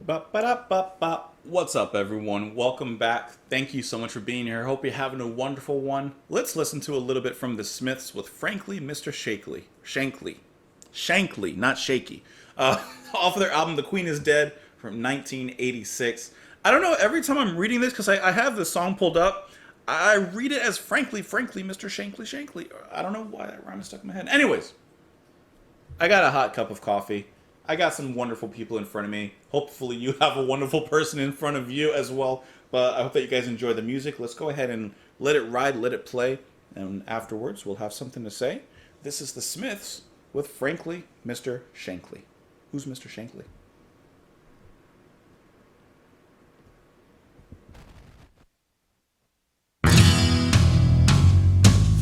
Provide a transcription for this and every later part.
Ba-ba-da-ba-ba. What's up, everyone? Welcome back. Thank you so much for being here. Hope you're having a wonderful one. Let's listen to a little bit from the Smiths with Frankly Mr. Shankly, not Shaky. Off of their album The Queen is Dead from 1986. I don't know, every time I'm reading this, because I have the song pulled up, I read it as Frankly Mr. Shankly. I don't know why that rhyme is stuck in my head. Anyways, I got a hot cup of coffee. I got some wonderful people in front of me. Hopefully you have a wonderful person in front of you as well. But I hope that you guys enjoy the music. Let's go ahead and let it ride, let it play. And afterwards, we'll have something to say. This is the Smiths with Frankly Mr. Shankly. Who's Mr. Shankly?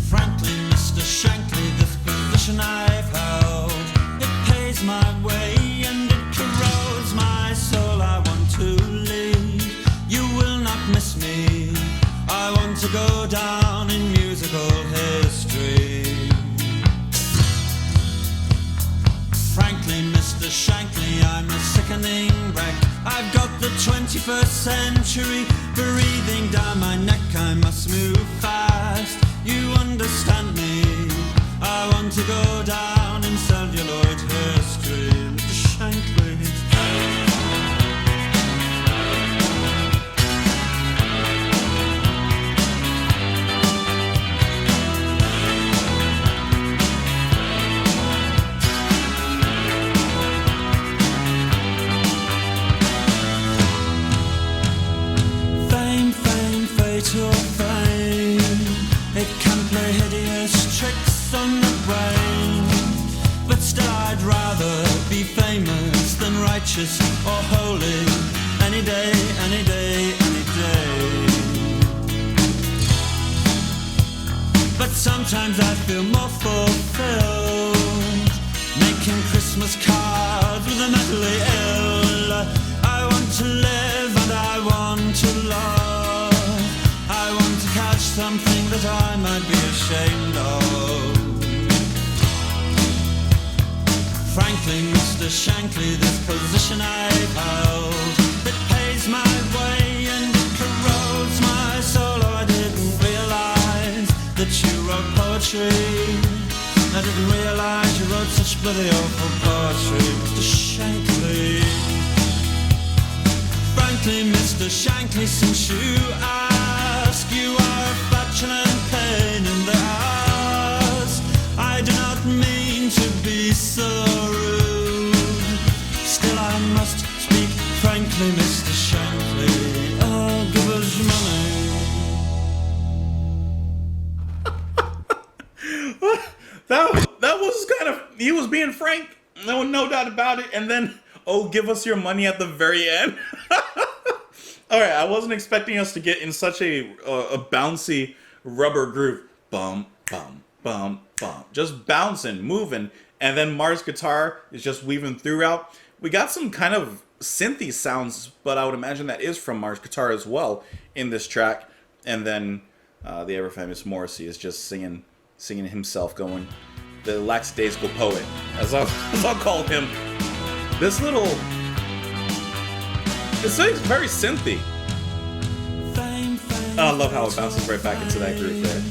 Frankly, Mr. Shankly, this position I've held, it pays my way and it corrodes my soul. I want to leave, you will not miss me. I want to go down in musical history. Frankly, Mr. Shankly, I'm a sickening wreck. I've got the 21st century breathing down my neck. I must move fast, you understand me. I want to go down in celluloid history. Mr. Shankly. Fatal fame, it can play hideous tricks on the brain. But still I'd rather be famous than righteous or holy. Any day, any day, any day. But sometimes I feel more fulfilled making Christmas cards with the mentally ill. I want to live and I want to love. I want to catch something that I might be ashamed of. Frankly, Mr. Shankly, this position I've held, it pays my way and it corrodes my soul. Oh, I didn't realize that you wrote poetry. I didn't realize you wrote such bloody awful poetry, Mr. Shankly. Frankly, Mr. Shankly, since you ask, you are a flatulent pain in the ass. I do not mean to be so rude, still I must speak frankly, Mr. Shankly. Oh, give us money. That was kind of, he was being frank, no doubt about it, and then, oh, give us your money at the very end. Alright, I wasn't expecting us to get in such a bouncy rubber groove. Bum, bum, bum, bum. Just bouncing, moving, and then Mars' guitar is just weaving throughout. We got some kind of synthy sounds, but I would imagine that is from Mars' guitar as well in this track. And then the ever-famous Morrissey is just singing himself, going, the lackadaisical poet, as I'll call him. This little... It's very synthy. I love how it bounces right back into that groove there.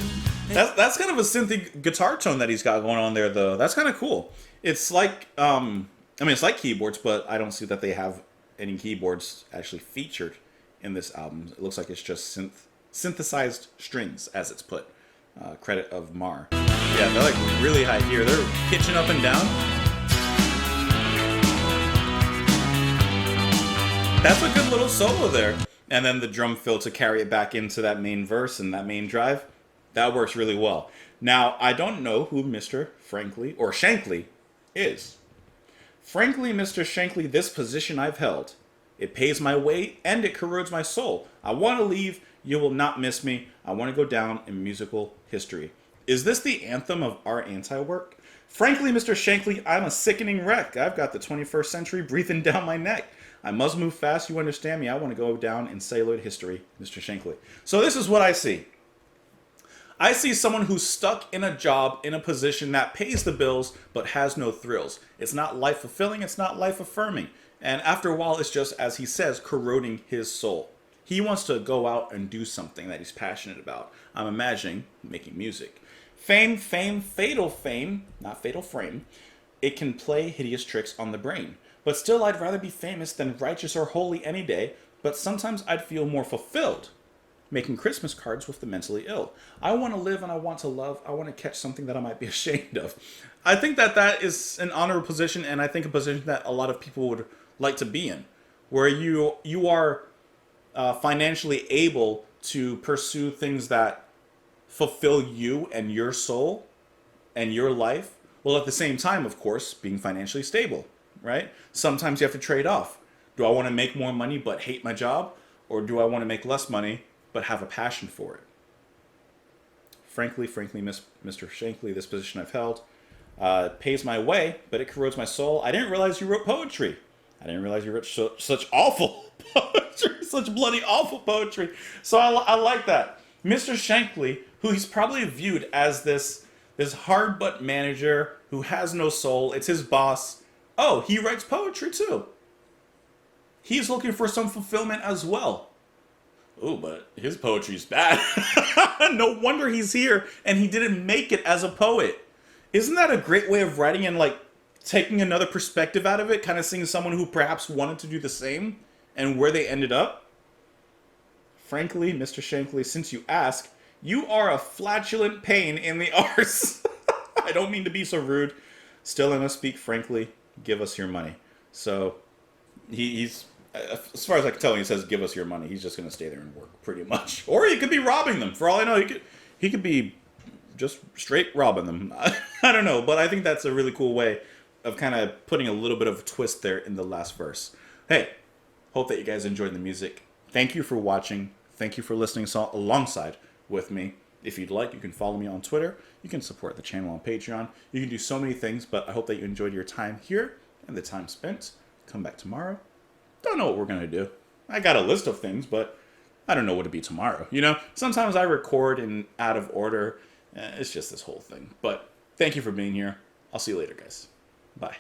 That's kind of a synthy guitar tone that he's got going on there, though. That's kind of cool. It's like, it's like keyboards, but I don't see that they have any keyboards actually featured in this album. It looks like it's just synthesized strings, as it's put. Credit of Mar. Yeah, they're like really high here. They're pitching up and down. That's a good little solo there. And then the drum fill to carry it back into that main verse and that main drive. That works really well. Now, I don't know who Mr. Frankly or Shankly is. Frankly, Mr. Shankly, this position I've held. It pays my way and it corrodes my soul. I want to leave. You will not miss me. I want to go down in musical history. Is this the anthem of our anti-work? Frankly, Mr. Shankly, I'm a sickening wreck. I've got the 21st century breathing down my neck. I must move fast, you understand me. I want to go down in celluloid history, Mr. Shankly. So this is what I see. I see someone who's stuck in a job, in a position that pays the bills, but has no thrills. It's not life fulfilling, it's not life affirming. And after a while, it's just, as he says, corroding his soul. He wants to go out and do something that he's passionate about. I'm imagining making music. Fame, fatal fame, not fatal frame. It can play hideous tricks on the brain. But still, I'd rather be famous than righteous or holy any day, but sometimes I'd feel more fulfilled making Christmas cards with the mentally ill. I want to live and I want to love. I want to catch something that I might be ashamed of. I think that that is an honorable position, and I think a position that a lot of people would like to be in, where you are financially able to pursue things that fulfill you and your soul and your life, while at the same time, of course, being financially stable, right? Sometimes you have to trade off. Do I want to make more money but hate my job? Or do I want to make less money but have a passion for it? Frankly, Mr. Shankly, this position I've held pays my way, but it corrodes my soul. I didn't realize you wrote poetry. I didn't realize you wrote such awful poetry, such bloody awful poetry. So I like that. Mr. Shankly, who he's probably viewed as this hard butt manager who has no soul. It's his boss. Oh, he writes poetry too. He's looking for some fulfillment as well. Oh, but his poetry's bad. No wonder he's here and he didn't make it as a poet. Isn't that a great way of writing and like taking another perspective out of it? Kind of seeing someone who perhaps wanted to do the same and where they ended up? Frankly, Mr. Shankly, since you ask, you are a flatulent pain in the arse. I don't mean to be so rude. Still, I must speak frankly. Give us your money. So, he's, as far as I can tell, he says, give us your money. He's just going to stay there and work, pretty much. Or he could be robbing them. For all I know, he could be just straight robbing them. I don't know, but I think that's a really cool way of kind of putting a little bit of a twist there in the last verse. Hey, hope that you guys enjoyed the music. Thank you for watching. Thank you for listening alongside with me. If you'd like, you can follow me on Twitter. You can support the channel on Patreon. You can do so many things, but I hope that you enjoyed your time here and the time spent. Come back tomorrow. Don't know what we're going to do. I got a list of things, but I don't know what to be tomorrow. You know, sometimes I record in out of order. It's just this whole thing. But thank you for being here. I'll see you later, guys. Bye.